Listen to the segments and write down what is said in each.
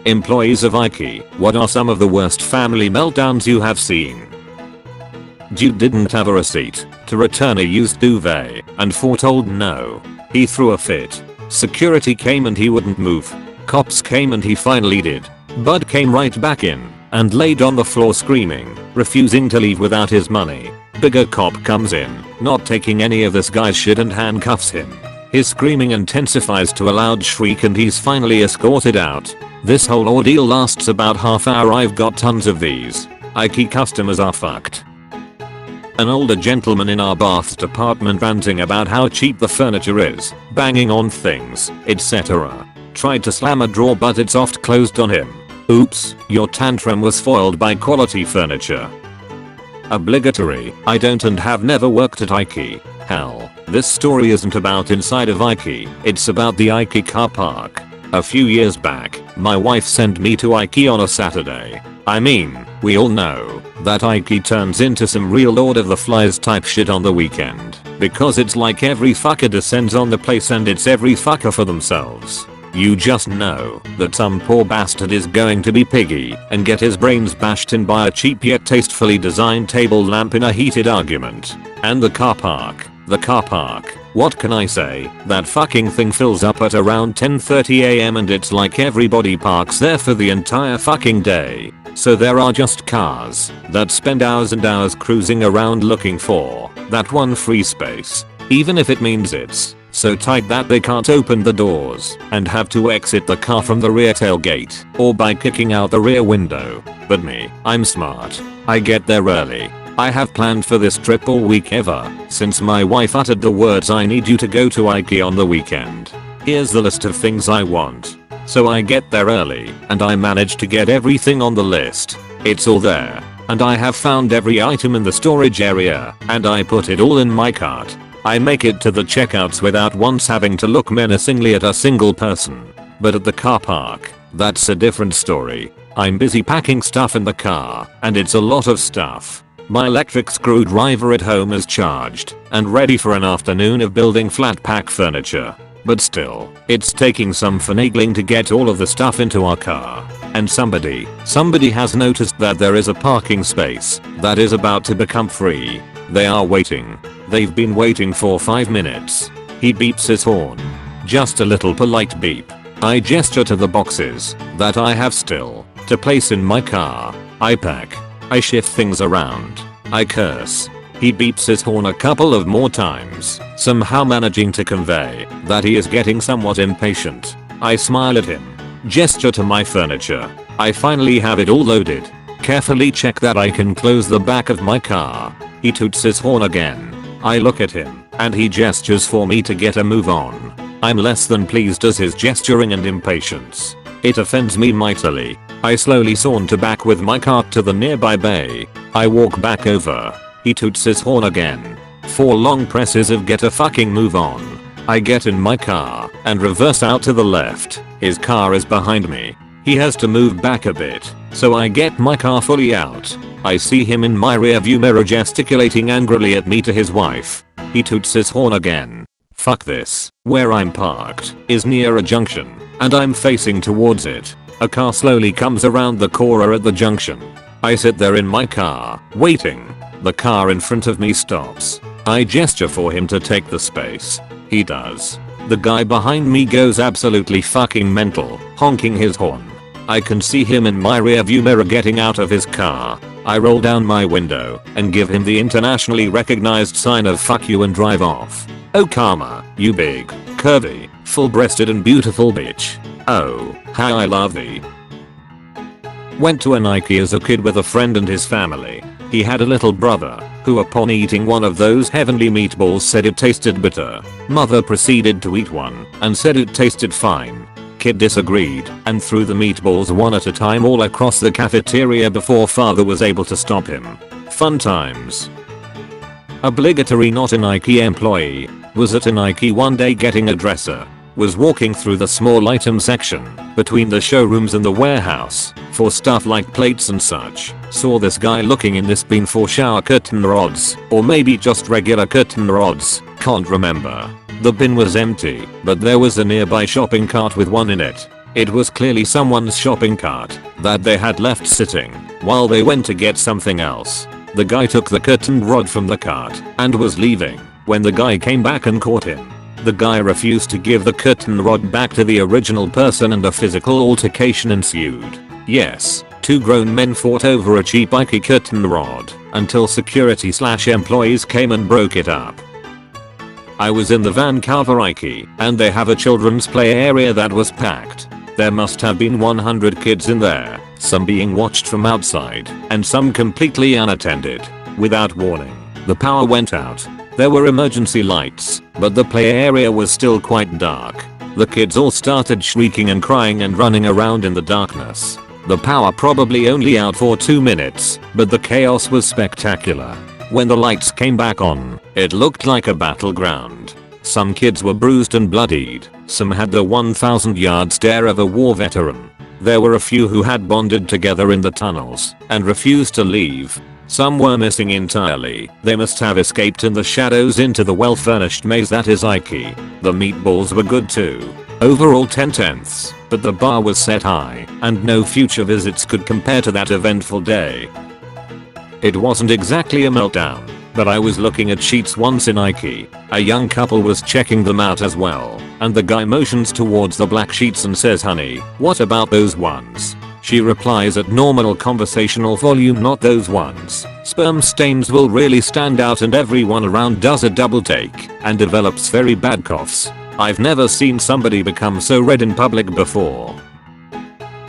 Employees of IKEA, what are some of the worst family meltdowns you have seen? Dude didn't have a receipt to return a used duvet and foretold no. He threw a fit. Security came and he wouldn't move. Cops came and he finally did. Bud came right back in and laid on the floor screaming, refusing to leave without his money. Bigger cop comes in, not taking any of this guy's shit, and handcuffs him. His screaming intensifies to a loud shriek and he's finally escorted out. This whole ordeal lasts about half hour. I've got tons of these. IKEA customers are fucked. An older gentleman in our bath department ranting about how cheap the furniture is, banging on things, etc. Tried to slam a drawer but it soft closed on him. Oops, your tantrum was foiled by quality furniture. Obligatory, I don't and have never worked at IKEA. Hell, this story isn't about inside of IKEA, it's about the IKEA car park. A few years back, my wife sent me to IKEA on a Saturday. I mean, we all know that IKEA turns into some real Lord of the Flies type shit on the weekend, because it's like every fucker descends on the place and it's every fucker for themselves. You just know that some poor bastard is going to be piggy and get his brains bashed in by a cheap yet tastefully designed table lamp in a heated argument. And the car park, what can I say? That fucking thing fills up at around 10:30 am and it's like everybody parks there for the entire fucking day. So there are just cars that spend hours and hours cruising around looking for that one free space, even if it means it's so tight that they can't open the doors and have to exit the car from the rear tailgate or by kicking out the rear window. But me, I'm smart. I get there early. I have planned for this trip all week ever since my wife uttered the words "I need you to go to IKEA on the weekend. Here's the list of things I want." So I get there early and I manage to get everything on the list. It's all there and I have found every item in the storage area and I put it all in my cart. I make it to the checkouts without once having to look menacingly at a single person. But at the car park, that's a different story. I'm busy packing stuff in the car and it's a lot of stuff. My electric screwdriver at home is charged and ready for an afternoon of building flat pack furniture. But still, it's taking some finagling to get all of the stuff into our car. And somebody has noticed that there is a parking space that is about to become free. They are waiting. They've been waiting for 5 minutes. He beeps his horn. Just a little polite beep. I gesture to the boxes that I have still to place in my car. I pack. I shift things around. I curse. He beeps his horn a couple of more times, somehow managing to convey that he is getting somewhat impatient. I smile at him. Gesture to my furniture. I finally have it all loaded. Carefully check that I can close the back of my car. He toots his horn again. I look at him, and he gestures for me to get a move on. I'm less than pleased at his gesturing and impatience. It offends me mightily. I slowly saunter back with my cart to the nearby bay. I walk back over. He toots his horn again. 4 long presses of get a fucking move on. I get in my car and reverse out to the left. His car is behind me. He has to move back a bit, so I get my car fully out. I see him in my rearview mirror gesticulating angrily at me to his wife. He toots his horn again. Fuck this. Where I'm parked is near a junction, and I'm facing towards it. A car slowly comes around the corner at the junction. I sit there in my car, waiting. The car in front of me stops. I gesture for him to take the space. He does. The guy behind me goes absolutely fucking mental, honking his horn. I can see him in my rearview mirror getting out of his car. I roll down my window and give him the internationally recognized sign of fuck you and drive off. Oh karma, you big, curvy, full-breasted and beautiful bitch. Oh, how I love thee. Went to an IKEA as a kid with a friend and his family. He had a little brother, who upon eating one of those heavenly meatballs said it tasted bitter. Mother proceeded to eat one and said it tasted fine. Kid disagreed and threw the meatballs one at a time all across the cafeteria before father was able to stop him. Fun times. Obligatory not an IKEA employee. Was at an IKEA one day getting a dresser. Was walking through the small item section between the showrooms and the warehouse for stuff like plates and such. Saw this guy looking in this bin for shower curtain rods, or maybe just regular curtain rods, can't remember. The bin was empty, but there was a nearby shopping cart with one in it. It was clearly someone's shopping cart that they had left sitting while they went to get something else. The guy took the curtain rod from the cart and was leaving when the guy came back and caught him. The guy refused to give the curtain rod back to the original person and a physical altercation ensued. Yes, two grown men fought over a cheap IKEA curtain rod until security/employees came and broke it up. I was in the Vancouver IKEA and they have a children's play area that was packed. There must have been 100 kids in there, some being watched from outside and some completely unattended. Without warning, the power went out. There were emergency lights, but the play area was still quite dark. The kids all started shrieking and crying and running around in the darkness. The power probably only out for 2 minutes, but the chaos was spectacular. When the lights came back on, it looked like a battleground. Some kids were bruised and bloodied, some had the 1,000-yard stare of a war veteran. There were a few who had bonded together in the tunnels and refused to leave. Some were missing entirely. They must have escaped in the shadows into the well-furnished maze that is IKEA. The meatballs were good too. Overall 10/10ths, but the bar was set high, and no future visits could compare to that eventful day. It wasn't exactly a meltdown, but I was looking at sheets once in IKEA. A young couple was checking them out as well, and the guy motions towards the black sheets and says, "Honey, what about those ones?" She replies at normal conversational volume, "Not those ones. Sperm stains will really stand out," and everyone around does a double take and develops very bad coughs. I've never seen somebody become so red in public before.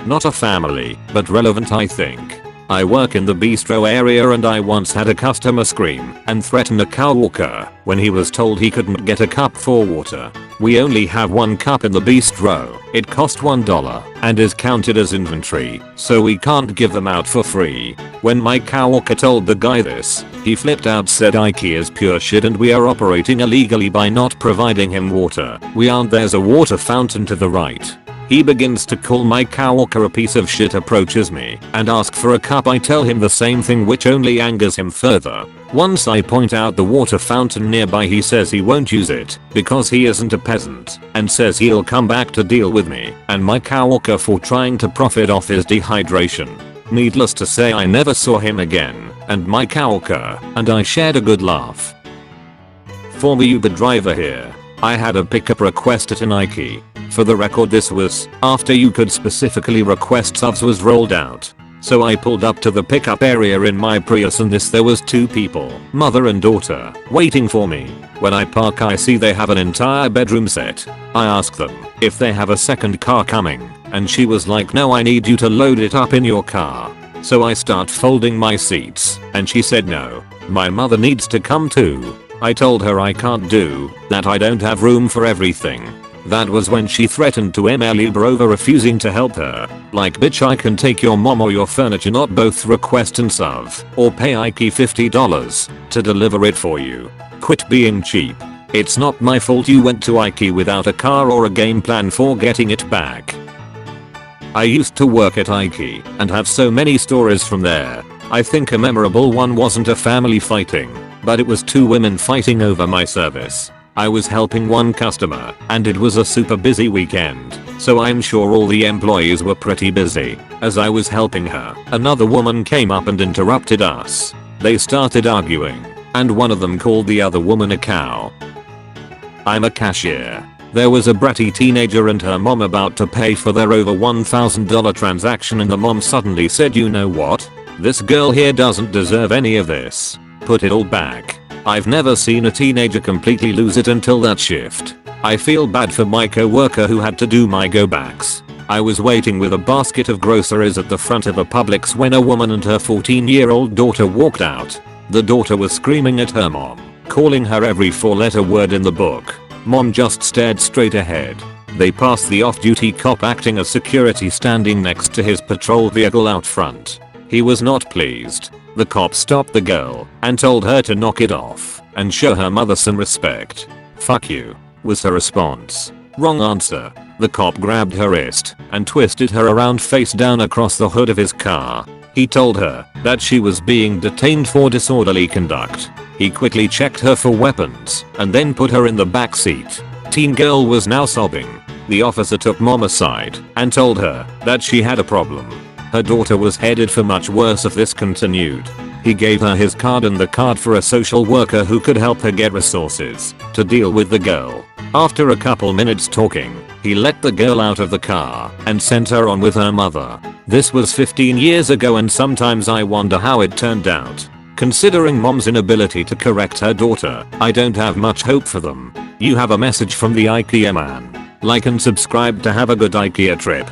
Not a family, but relevant I think. I work in the bistro area and I once had a customer scream and threaten a coworker when he was told he couldn't get a cup for water. We only have one cup in the bistro. It cost $1 and is counted as inventory, so we can't give them out for free. When my coworker told the guy this, he flipped out, said IKEA is pure shit and we are operating illegally by not providing him water. We aren't. There's a water fountain to the right. He begins to call my coworker a piece of shit, approaches me and asks for a cup. I tell him the same thing, which only angers him further. Once I point out the water fountain nearby, he says he won't use it because he isn't a peasant and says he'll come back to deal with me and my coworker for trying to profit off his dehydration. Needless to say, I never saw him again, and my coworker and I shared a good laugh. Former Uber driver here. I had a pickup request at an IKEA. For the record, this was after you could specifically request subs was rolled out. So I pulled up to the pickup area in my Prius and there was two people, mother and daughter, waiting for me. When I park, I see they have an entire bedroom set. I ask them if they have a second car coming, and she was like, "No, I need you to load it up in your car." So I start folding my seats and she said, "No, my mother needs to come too." I told her I can't do that, I don't have room for everything. That was when she threatened to ML Uber over refusing to help her. Like, bitch, I can take your mom or your furniture, not both. Request and serve, or pay IKEA $50 to deliver it for you. Quit being cheap. It's not my fault you went to IKEA without a car or a game plan for getting it back. I used to work at IKEA and have so many stories from there. I think a memorable one wasn't a family fighting, but it was two women fighting over my service. I was helping one customer and it was a super busy weekend, so I'm sure all the employees were pretty busy. As I was helping her, another woman came up and interrupted us. They started arguing, and one of them called the other woman a cow. I'm a cashier. There was a bratty teenager and her mom about to pay for their over $1,000 transaction, and the mom suddenly said, "You know what? This girl here doesn't deserve any of this. Put it all back." I've never seen a teenager completely lose it until that shift. I feel bad for my coworker who had to do my go backs. I was waiting with a basket of groceries at the front of a Publix when a woman and her 14-year-old daughter walked out. The daughter was screaming at her mom, calling her every 4-letter word in the book. Mom just stared straight ahead. They passed the off-duty cop acting as security standing next to his patrol vehicle out front. He was not pleased. The cop stopped the girl and told her to knock it off and show her mother some respect. "Fuck you," was her response. Wrong answer. The cop grabbed her wrist and twisted her around face down across the hood of his car. He told her that she was being detained for disorderly conduct. He quickly checked her for weapons and then put her in the back seat. Teen girl was now sobbing. The officer took mom aside and told her that she had a problem. Her daughter was headed for much worse if this continued. He gave her his card and the card for a social worker who could help her get resources to deal with the girl. After a couple minutes talking, he let the girl out of the car and sent her on with her mother. This was 15 years ago and sometimes I wonder how it turned out. Considering mom's inability to correct her daughter, I don't have much hope for them. You have a message from the IKEA man. Like and subscribe to have a good IKEA trip.